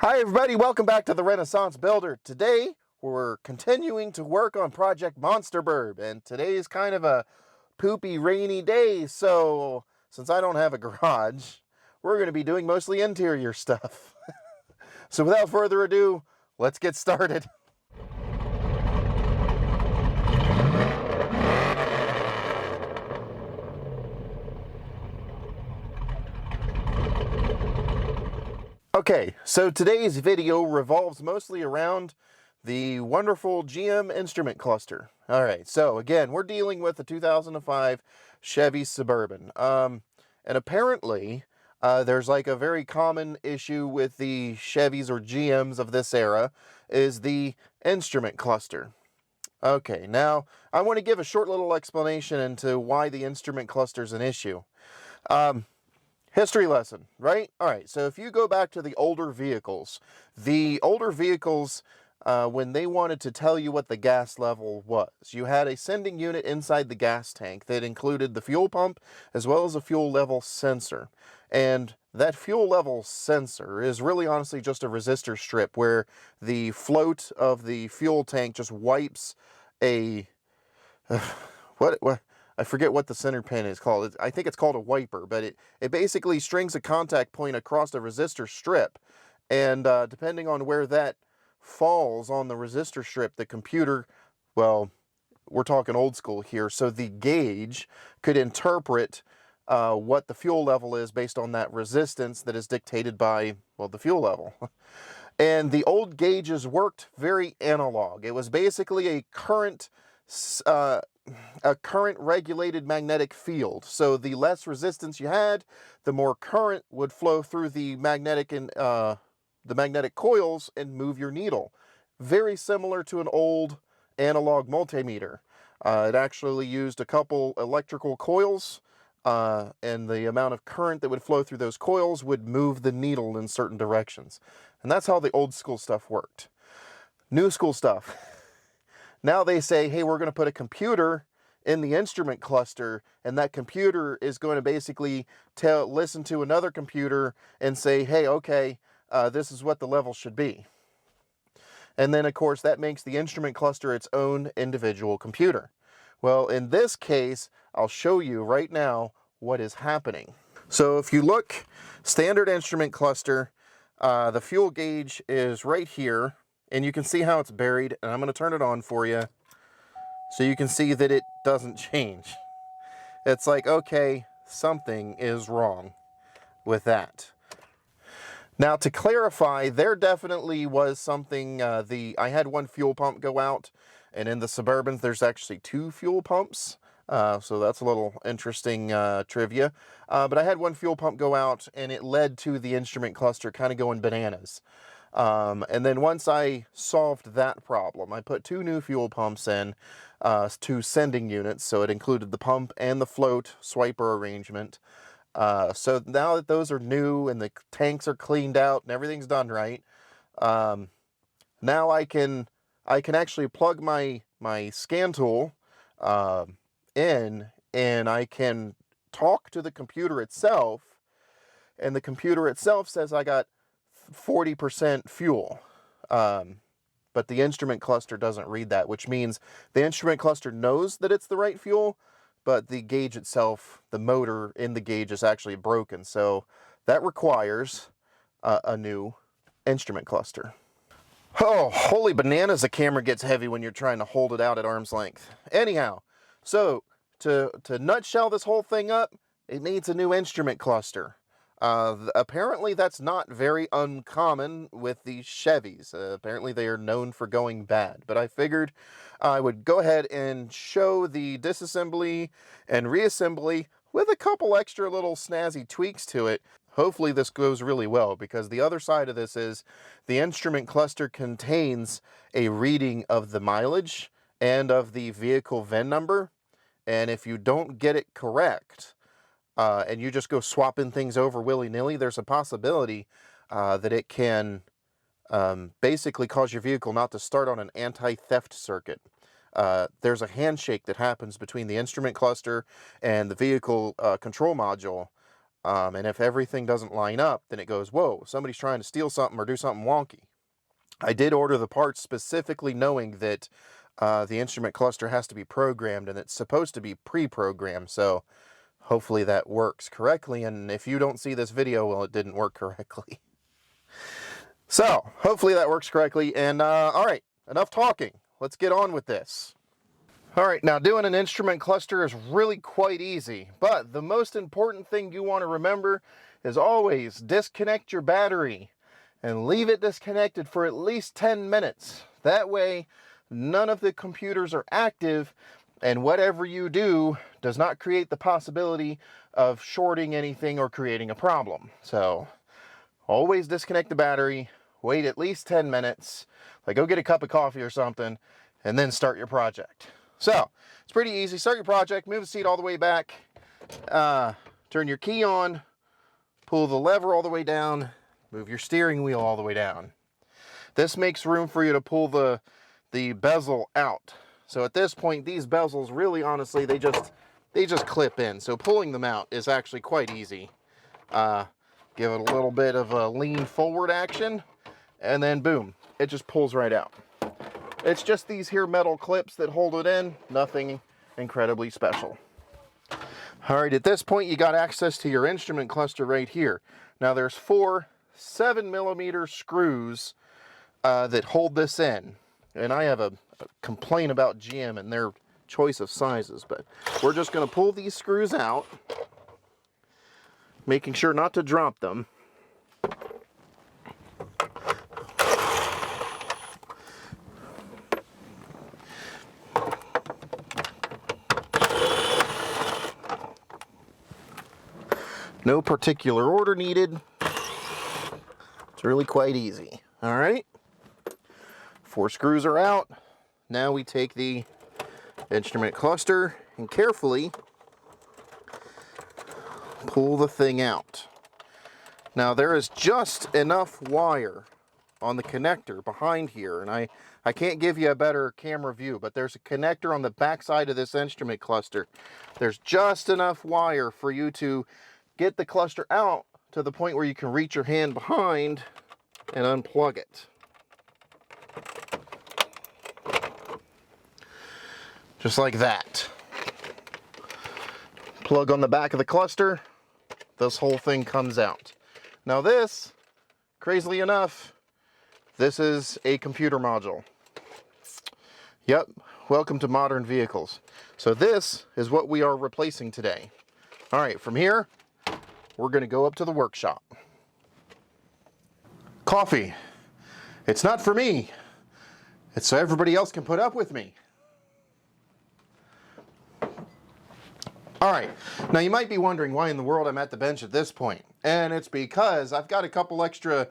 Hi everybody, welcome back to the Renaissance Builder. Today we're continuing to work on Project MONSTERBURB, and today is kind of a poopy rainy day, so since I don't have a garage, we're going to be doing mostly interior stuff. So without further ado, let's get started. Okay, so today's video revolves mostly around the wonderful GM instrument cluster. Alright, so again, we're dealing with the 2005 Chevy Suburban. And apparently, there's like a very common issue with the Chevys or GMs of this era, is the instrument cluster. Okay, now, I want to give a short little explanation into why the instrument cluster is an issue. History lesson, right? All right, so if you go back to the older vehicles, when they wanted to tell you what the gas level was, you had a sending unit inside the gas tank that included the fuel pump as well as a fuel level sensor. And that fuel level sensor is really honestly just a resistor strip where the float of the fuel tank just wipes a... what? I forget what the center pin is called. I think it's called a wiper, but it basically strings a contact point across the resistor strip, and depending on where that falls on the resistor strip, the computer, well, we're talking old school here, so the gauge could interpret what the fuel level is based on that resistance that is dictated by, well, the fuel level. And the old gauges worked very analog. It was basically a current regulated magnetic field. So the less resistance you had, the more current would flow through the magnetic coils and move your needle. Very similar to an old analog multimeter. It actually used a couple electrical coils, and the amount of current that would flow through those coils would move the needle in certain directions. And that's how the old school stuff worked. New school stuff. Now they say, hey, we're going to put a computer in the instrument cluster, and that computer is going to basically listen to another computer and say, hey, okay, this is what the level should be. And then, of course, that makes the instrument cluster its own individual computer. Well, in this case, I'll show you right now what is happening. So if you look, standard instrument cluster, the fuel gauge is right here. And you can see how it's buried, and I'm going to turn it on for you so you can see that it doesn't change. It's like, okay, something is wrong with that. Now, to clarify, there definitely was something, I had one fuel pump go out, and in the Suburbans, there's actually two fuel pumps. So that's a little interesting trivia. But I had one fuel pump go out, and it led to the instrument cluster kind of going bananas. And then once I solved that problem, I put two new fuel pumps in, two sending units, so it included the pump and the float swiper arrangement. So now that those are new and the tanks are cleaned out and everything's done right, now I can actually plug my scan tool in, and I can talk to the computer itself, and the computer itself says I got 40% fuel, but the instrument cluster doesn't read that, which means the instrument cluster knows that it's the right fuel, but the gauge itself, the motor in the gauge, is actually broken. So that requires a new instrument cluster. Oh, holy bananas, the camera gets heavy when you're trying to hold it out at arm's length. Anyhow, so to nutshell this whole thing up, it needs a new instrument cluster. Apparently that's not very uncommon with the Chevys. Apparently they are known for going bad, but I figured I would go ahead and show the disassembly and reassembly with a couple extra little snazzy tweaks to it. Hopefully this goes really well, because the other side of this is the instrument cluster contains a reading of the mileage and of the vehicle VIN number, and if you don't get it correct, and you just go swapping things over willy-nilly, there's a possibility that it can basically cause your vehicle not to start on an anti-theft circuit. There's a handshake that happens between the instrument cluster and the vehicle control module And if everything doesn't line up, then it goes, whoa, somebody's trying to steal something or do something wonky. I did order the parts specifically knowing that the instrument cluster has to be programmed, and it's supposed to be pre-programmed, so hopefully that works correctly. And if you don't see this video, well, it didn't work correctly. So hopefully that works correctly. And all right, enough talking. Let's get on with this. All right, now doing an instrument cluster is really quite easy, but the most important thing you want to remember is always disconnect your battery and leave it disconnected for at least 10 minutes. That way, none of the computers are active, and whatever you do does not create the possibility of shorting anything or creating a problem. So always disconnect the battery, wait at least 10 minutes, like go get a cup of coffee or something, and then start your project. So it's pretty easy. Start your project, move the seat all the way back, turn your key on, pull the lever all the way down, move your steering wheel all the way down. This makes room for you to pull the bezel out. So at this point, these bezels really honestly, they just clip in. So pulling them out is actually quite easy. Give it a little bit of a lean forward action, and then boom, it just pulls right out. It's just these here metal clips that hold it in, nothing incredibly special. All right, at this point, you got access to your instrument cluster right here. Now there's 4 7mm screws that hold this in. And I have a complaint about GM and their choice of sizes, but we're just going to pull these screws out, making sure not to drop them. No particular order needed. It's really quite easy. All right. 4 screws are out. Now we take the instrument cluster and carefully pull the thing out. Now there is just enough wire on the connector behind here, and I can't give you a better camera view, but there's a connector on the back side of this instrument cluster. There's just enough wire for you to get the cluster out to the point where you can reach your hand behind and unplug it. Just like that. Plug on the back of the cluster, this whole thing comes out. Now this, crazily enough, this is a computer module. Yep, welcome to modern vehicles. So this is what we are replacing today. All right, from here, we're going to go up to the workshop. Coffee. It's not for me. It's so everybody else can put up with me. All right, now you might be wondering why in the world I'm at the bench at this point. And it's because I've got a couple extra,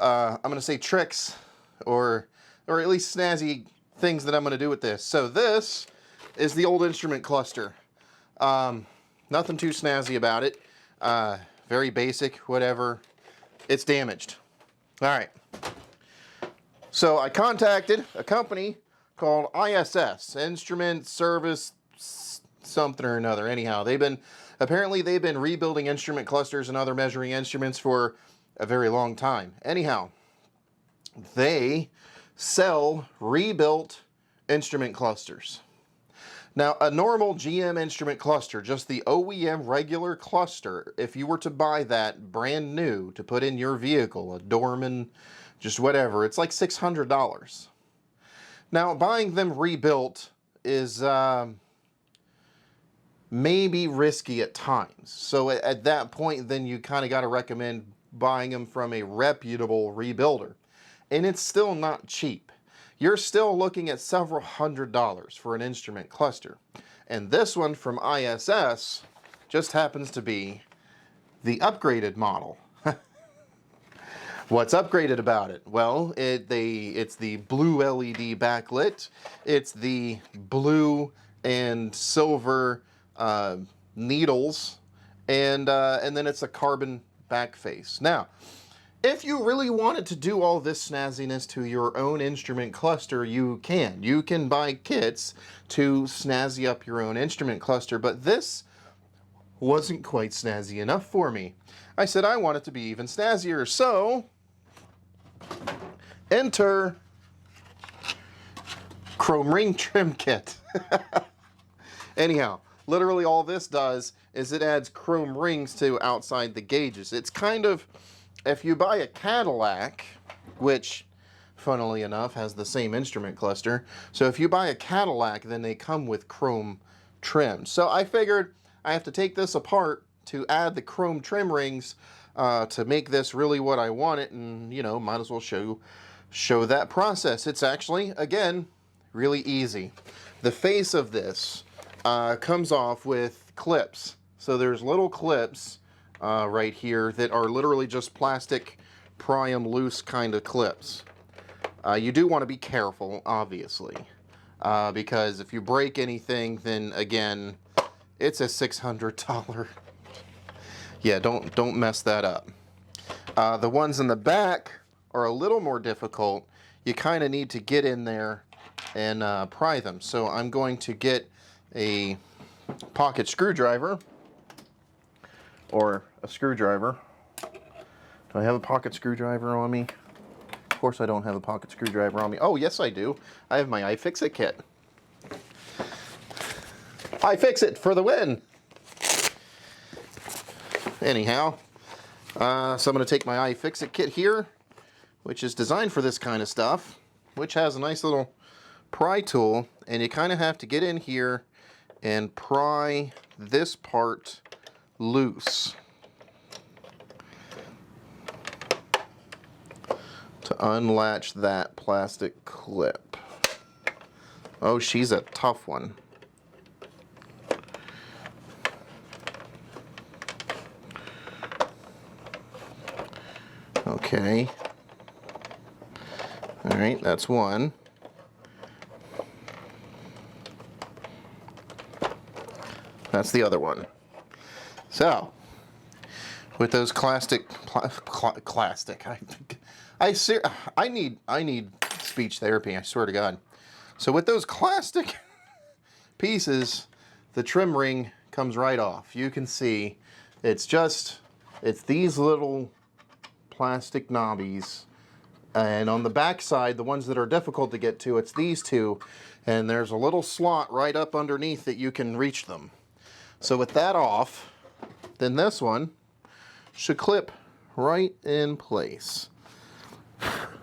I'm going to say tricks, or at least snazzy things that I'm going to do with this. So this is the old instrument cluster. Nothing too snazzy about it. Very basic, whatever. It's damaged. All right. So I contacted a company called ISS, Instrument Service something or another. Anyhow, apparently they've been rebuilding instrument clusters and other measuring instruments for a very long time. Anyhow, they sell rebuilt instrument clusters. Now, a normal GM instrument cluster, just the OEM regular cluster, if you were to buy that brand new to put in your vehicle, a Dorman, just whatever, it's like $600. Now, buying them rebuilt is maybe risky at times. So at that point, then you kind of got to recommend buying them from a reputable rebuilder. And it's still not cheap. You're still looking at several $100s for an instrument cluster. And this one from ISS just happens to be the upgraded model. What's upgraded about it? Well, it's the blue LED backlit. It's the blue and silver needles, and then it's a carbon back face. Now, if you really wanted to do all this snazziness to your own instrument cluster, you can. You can buy kits to snazzy up your own instrument cluster, but this wasn't quite snazzy enough for me. I said I want it to be even snazzier, so enter chrome ring trim kit. Anyhow, literally all this does is it adds chrome rings to outside the gauges. It's kind of, if you buy a Cadillac, which funnily enough has the same instrument cluster, so if you buy a Cadillac, then they come with chrome trim. So I figured I have to take this apart to add the chrome trim rings to make this really what I want it, and you know, might as well show that process. It's actually, again, really easy. The face of this comes off with clips. So there's little clips right here that are literally just plastic, pry 'em loose kind of clips. You do want to be careful, obviously, because if you break anything, then again, it's a $600. Yeah, don't mess that up. The ones in the back are a little more difficult. You kind of need to get in there and pry them. So I'm going to get a pocket screwdriver, or a screwdriver. Do I have a pocket screwdriver on me? Of course I don't have a pocket screwdriver on me. Oh, yes I do. I have my iFixit kit. iFixit for the win! Anyhow, so I'm going to take my iFixit kit here, which is designed for this kind of stuff, which has a nice little pry tool, and you kind of have to get in here and pry this part loose to unlatch that plastic clip. Oh, she's a tough one. Okay. All right, that's one. That's the other one. So, with those plastic, I need speech therapy, I swear to God. So with those plastic pieces, the trim ring comes right off. You can see it's these little plastic knobbies, and on the back side, the ones that are difficult to get to, it's these two, and there's a little slot right up underneath that you can reach them. So with that off, then this one should clip right in place.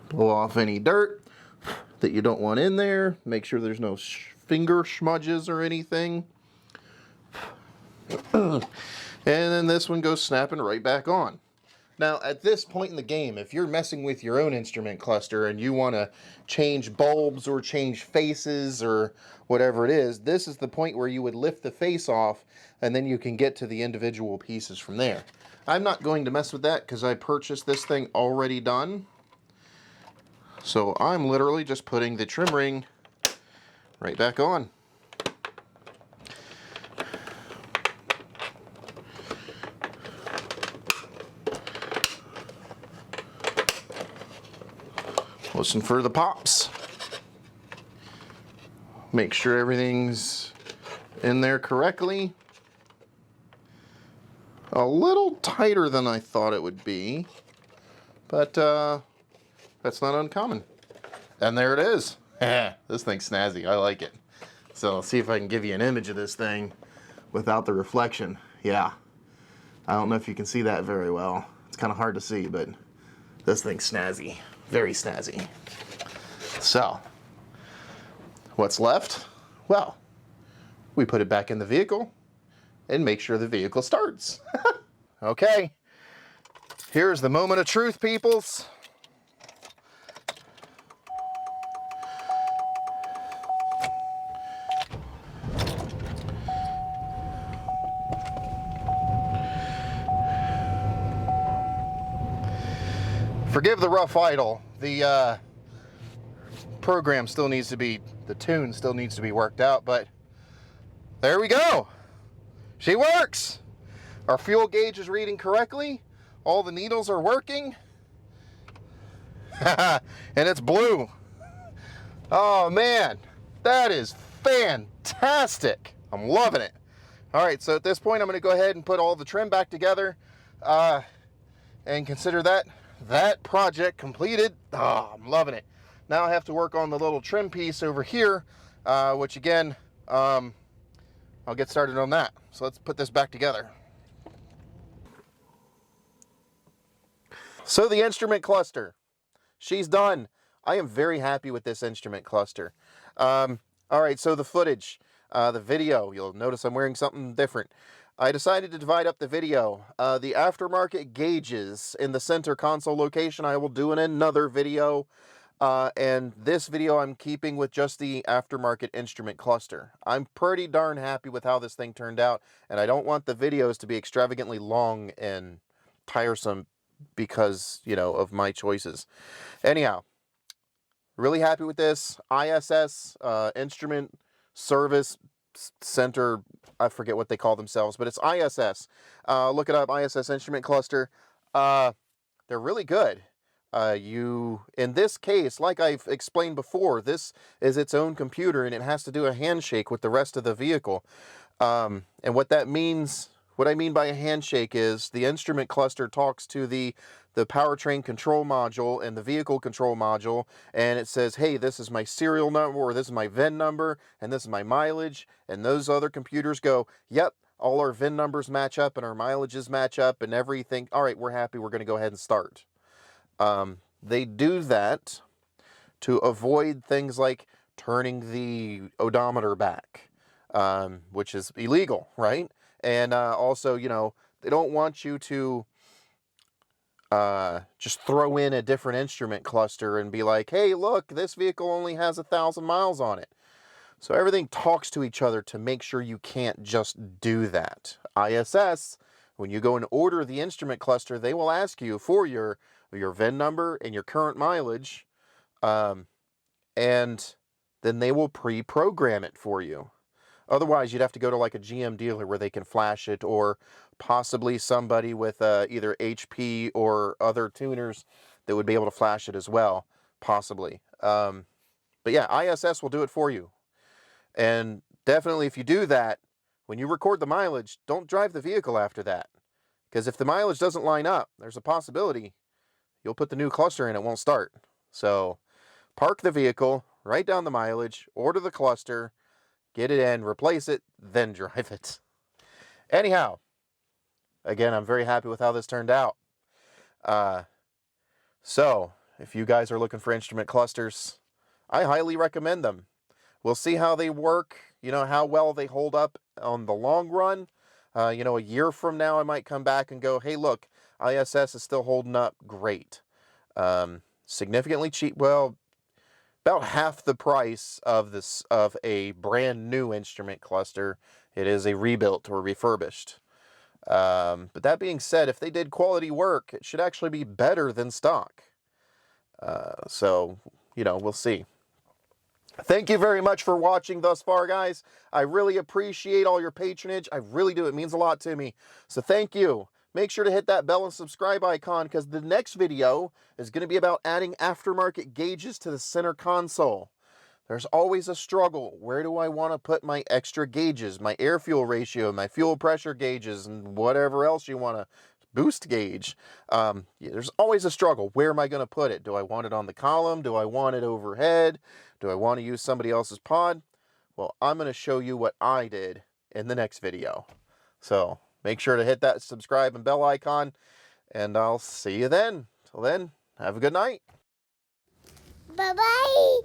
Blow off any dirt that you don't want in there. Make sure there's no finger smudges or anything. And then this one goes snapping right back on. Now, at this point in the game, if you're messing with your own instrument cluster and you want to change bulbs or change faces or whatever it is, this is the point where you would lift the face off, and then you can get to the individual pieces from there. I'm not going to mess with that because I purchased this thing already done. So I'm literally just putting the trim ring right back on. Listen for the pops. Make sure everything's in there correctly. A little tighter than I thought it would be, but that's not uncommon. And there it is. This thing's snazzy. I like it. So I'll see if I can give you an image of this thing without the reflection. Yeah. I don't know if you can see that very well. It's kind of hard to see, but this thing's snazzy. Very snazzy. So, what's left? Well, we put it back in the vehicle and make sure the vehicle starts. Okay, here's the moment of truth, peoples. Forgive the rough idle. The program still needs to be, the tune still needs to be worked out, but there we go. She works. Our fuel gauge is reading correctly. All the needles are working. And it's blue. Oh man, that is fantastic. I'm loving it. All right, so at this point, I'm going to go ahead and put all the trim back together and consider that project completed. Oh, I'm loving it. Now I have to work on the little trim piece over here, which again, I'll get started on that. So let's put this back together. So the instrument cluster, she's done. I am very happy with this instrument cluster. All right, so the footage, the video, you'll notice I'm wearing something different. I decided to divide up the video. The aftermarket gauges in the center console location I will do in another video. And this video I'm keeping with just the aftermarket instrument cluster. I'm pretty darn happy with how this thing turned out, and I don't want the videos to be extravagantly long and tiresome because, you know, of my choices. Anyhow, really happy with this. ISS, Instrument Service Center, I forget what they call themselves, but it's ISS. Look it up, ISS Instrument Cluster. They're really good. In this case, like I've explained before, this is its own computer and it has to do a handshake with the rest of the vehicle. And what that means, what I mean by a handshake is the instrument cluster talks to the powertrain control module and the vehicle control module, and it says, hey, this is my serial number, or this is my VIN number, and this is my mileage, and those other computers go, yep, all our VIN numbers match up and our mileages match up and everything. All right, we're happy, we're going to go ahead and start. They do that to avoid things like turning the odometer back, which is illegal, right? And also, you know, they don't want you to just throw in a different instrument cluster and be like, hey, look, this vehicle only has 1,000 miles on it. So everything talks to each other to make sure you can't just do that. ISS, when you go and order the instrument cluster, they will ask you for your VIN number and your current mileage, and then they will pre-program it for you. Otherwise, you'd have to go to like a GM dealer where they can flash it, or possibly somebody with either HP or other tuners that would be able to flash it as well, possibly. But yeah, ISS will do it for you. And definitely if you do that, when you record the mileage, don't drive the vehicle after that. Because if the mileage doesn't line up, there's a possibility you'll put the new cluster in, it won't start. So park the vehicle, write down the mileage, order the cluster, get it in, replace it, then drive it. Anyhow, again, I'm very happy with how this turned out. So if you guys are looking for instrument clusters, I highly recommend them. We'll see how they work, you know, how well they hold up on the long run. You know, a year from now, I might come back and go, hey, look, ISS is still holding up great. Significantly cheap, well, about half the price of a brand new instrument cluster. It is a rebuilt or refurbished. But that being said, if they did quality work, it should actually be better than stock. So, you know, we'll see. Thank you very much for watching thus far, guys. I really appreciate all your patronage. I really do. It means a lot to me. So thank you. Make sure to hit that bell and subscribe icon, because the next video is going to be about adding aftermarket gauges to the center console. There's always a struggle. Where do I want to put my extra gauges, my air fuel ratio, my fuel pressure gauges, and whatever else you want to boost gauge? There's always a struggle. Where am I going to put it? Do I want it on the column? Do I want it overhead? Do I want to use somebody else's pod? Well, I'm going to show you what I did in the next video. So make sure to hit that subscribe and bell icon, and I'll see you then. Till then, have a good night. Bye-bye.